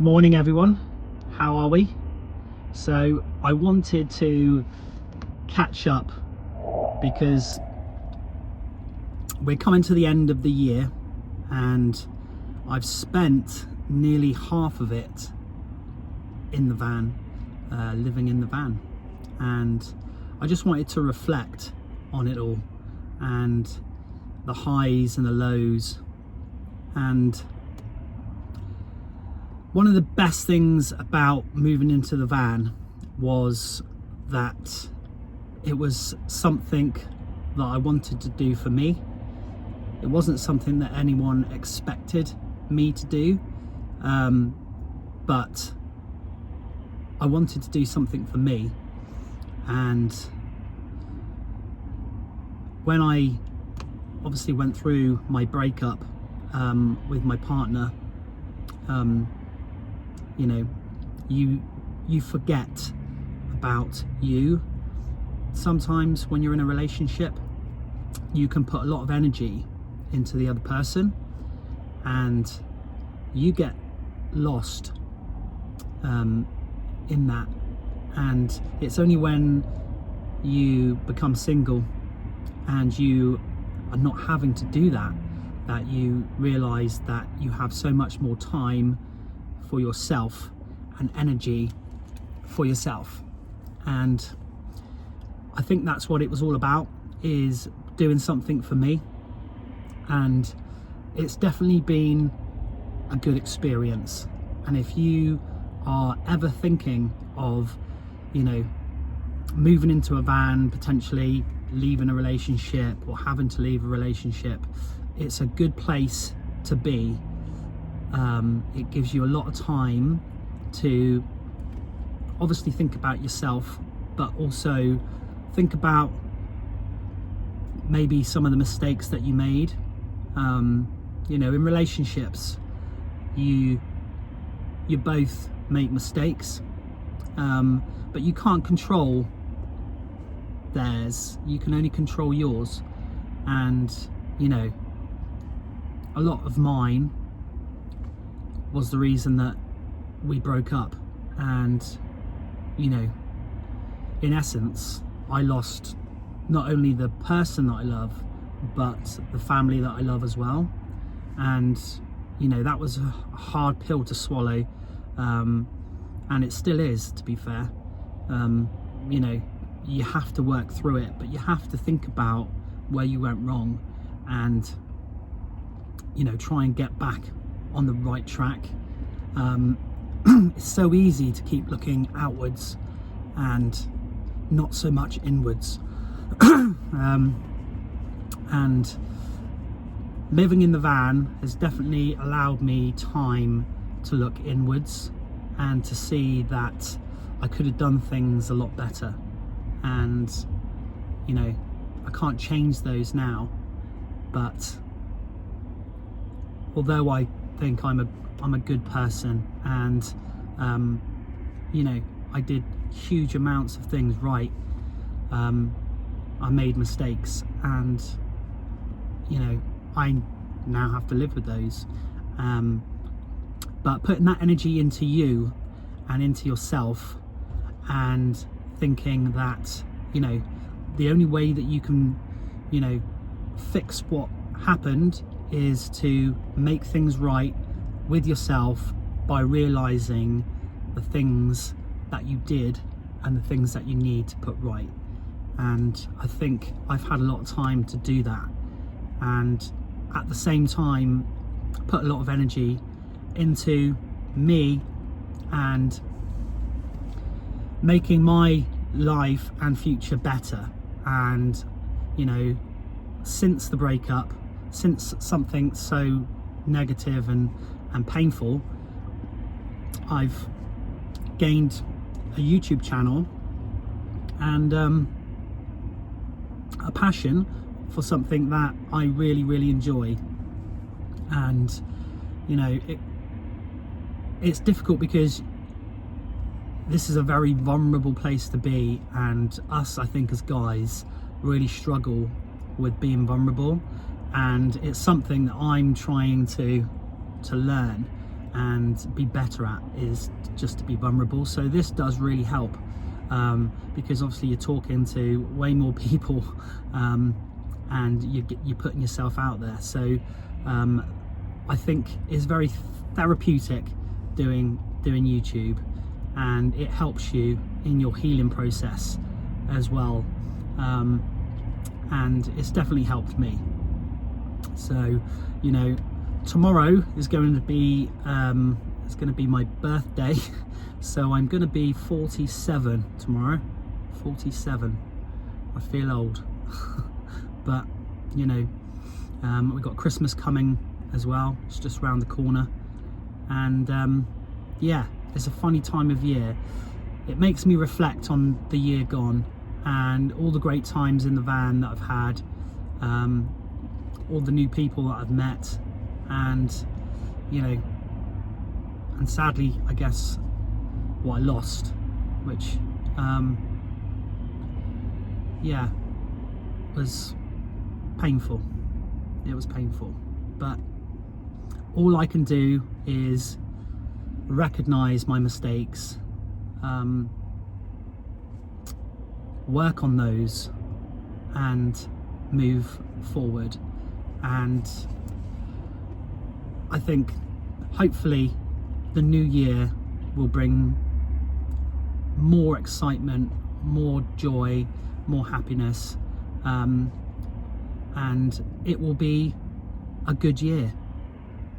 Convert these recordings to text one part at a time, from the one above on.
Morning everyone, how are we? So I wanted to catch up because we're coming to the end of the year and I've spent nearly half of it in the van, living in the van, and I just wanted to reflect on it all and the highs and the lows. And one of the best things about moving into the van was that it was something that I wanted to do for me. It wasn't something that anyone expected me to do, but I wanted to do something for me. And when I obviously went through my breakup with my partner, you know, you forget about you. Sometimes when you're in a relationship, you can put a lot of energy into the other person and you get lost in that. And it's only when you become single and you are not having to do that, that you realize that you have so much more time for yourself and energy for yourself. And I think that's what it was all about, is doing something for me. And it's definitely been a good experience. And if you are ever thinking of, you know, moving into a van, potentially leaving a relationship or having to leave a relationship, it's a good place to be. It gives you a lot of time to obviously think about yourself, but also think about maybe some of the mistakes that you made. You know, in relationships, you both make mistakes, but you can't control theirs. You can only control yours. And you know, a lot of mine was the reason that we broke up. And you know, in essence, I lost not only the person that I love, but the family that I love as well. And you know, that was a hard pill to swallow, and it still is, to be fair. You know, you have to work through it, but you have to think about where you went wrong and, you know, try and get back on the right track. It's so easy to keep looking outwards and not so much inwards. And living in the van has definitely allowed me time to look inwards and to see that I could have done things a lot better. And you know, I can't change those now, but although I think I'm a good person, and you know, I did huge amounts of things right, I made mistakes, and you know, I now have to live with those. But putting that energy into you and into yourself, and thinking that, you know, the only way that you can, you know, fix what happened is to make things right with yourself by realizing the things that you did and the things that you need to put right. And I think I've had a lot of time to do that, and at the same time put a lot of energy into me and making my life and future better. And you know, since the breakup, since something so negative and painful, I've gained a YouTube channel and a passion for something that I really enjoy. And you know, it's difficult because this is a very vulnerable place to be, and us, I think, as guys really struggle with being vulnerable, and it's something that I'm trying to learn and be better at is just to be vulnerable. So this does really help, because obviously you're talking to way more people, and you're putting yourself out there. So I think it's very therapeutic doing YouTube, and it helps you in your healing process as well, and it's definitely helped me. So, you know, tomorrow is going to be it's going to be my birthday, so I'm going to be 47 tomorrow. 47. I feel old. But you know, we've got Christmas coming as well. It's just around the corner, and yeah, it's a funny time of year. It makes me reflect on the year gone and all the great times in the van that I've had, all the new people that I've met, and you know, and sadly I guess what I lost, which yeah, was painful. It was painful, but all I can do is recognize my mistakes, work on those, and move forward. And I think hopefully the new year will bring more excitement, more joy, more happiness, and it will be a good year.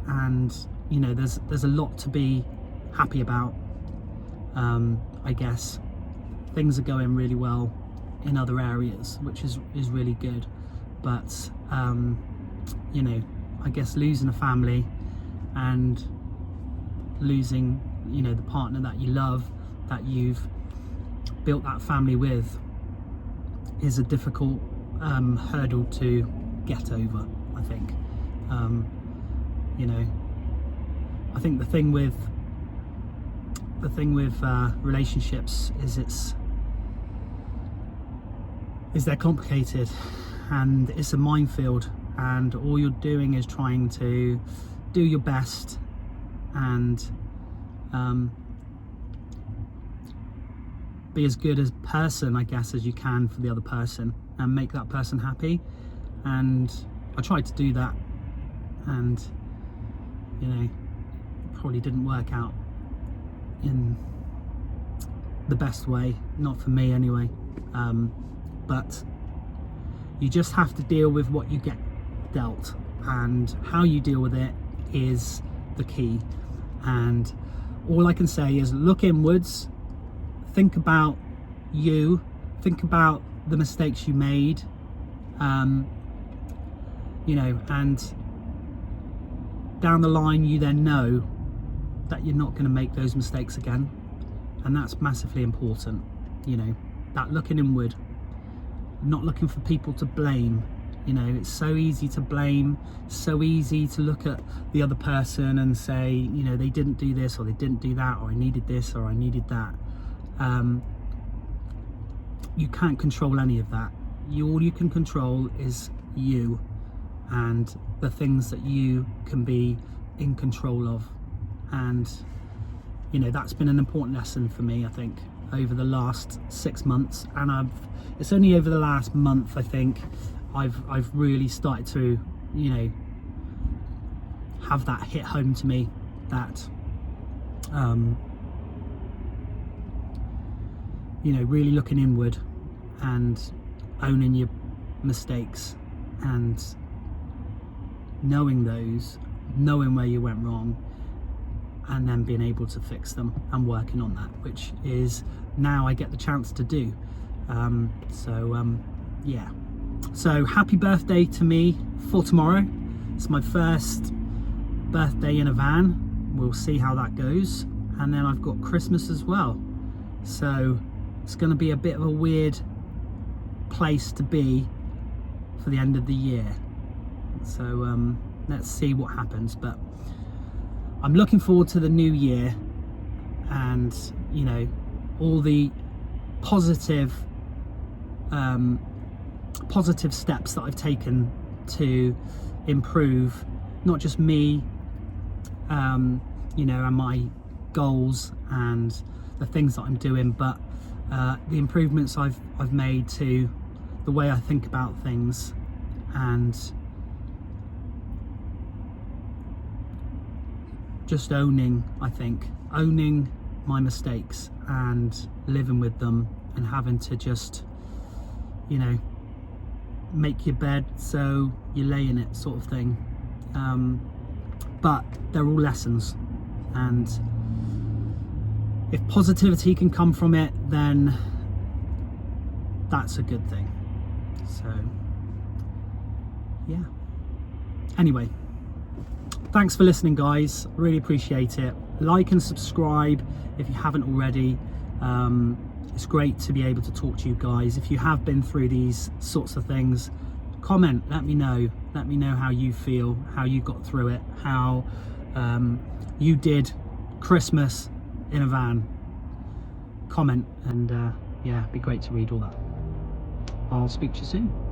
And you know, there's a lot to be happy about. I guess things are going really well in other areas, which is really good, but you know, I guess losing a family and losing, you know, the partner that you love, that you've built that family with, is a difficult hurdle to get over, I think. You know, I think the thing with relationships is they're complicated, and it's a minefield, and all you're doing is trying to do your best and be as good a person, I guess, as you can for the other person, and make that person happy. And I tried to do that, and you know, probably didn't work out in the best way, not for me anyway, but you just have to deal with what you get dealt, and how you deal with it is the key. And all I can say is look inwards, think about you, think about the mistakes you made, you know, and down the line you then know that you're not going to make those mistakes again, and that's massively important. You know, that looking inward, not looking for people to blame. You know, it's so easy to blame, so easy to look at the other person and say, you know, they didn't do this, or they didn't do that, or I needed this, or I needed that. You can't control any of that. All you can control is you and the things that you can be in control of. And you know, that's been an important lesson for me, I think, over the last 6 months. And it's only over the last month, I think, I've really started to, you know, have that hit home to me, that you know, really looking inward and owning your mistakes and knowing where you went wrong, and then being able to fix them and working on that, which is now I get the chance to do. Yeah, so happy birthday to me for tomorrow. It's my first birthday in a van. We'll see how that goes. And then I've got Christmas as well, so it's going to be a bit of a weird place to be for the end of the year. So let's see what happens, but I'm looking forward to the new year, and you know, all the positive steps that I've taken to improve not just me, you know, and my goals and the things that I'm doing, but the improvements I've made to the way I think about things, and just owning my mistakes and living with them, and having to just, you know, make your bed so you lay in it, sort of thing. But they're all lessons, and if positivity can come from it, then that's a good thing. So yeah, anyway, thanks for listening, guys. Really appreciate it. Like and subscribe if you haven't already. It's great to be able to talk to you guys. If you have been through these sorts of things, comment, let me know how you feel, how you got through it, how you did Christmas in a van. Comment, and yeah, it'd be great to read all that. I'll speak to you soon.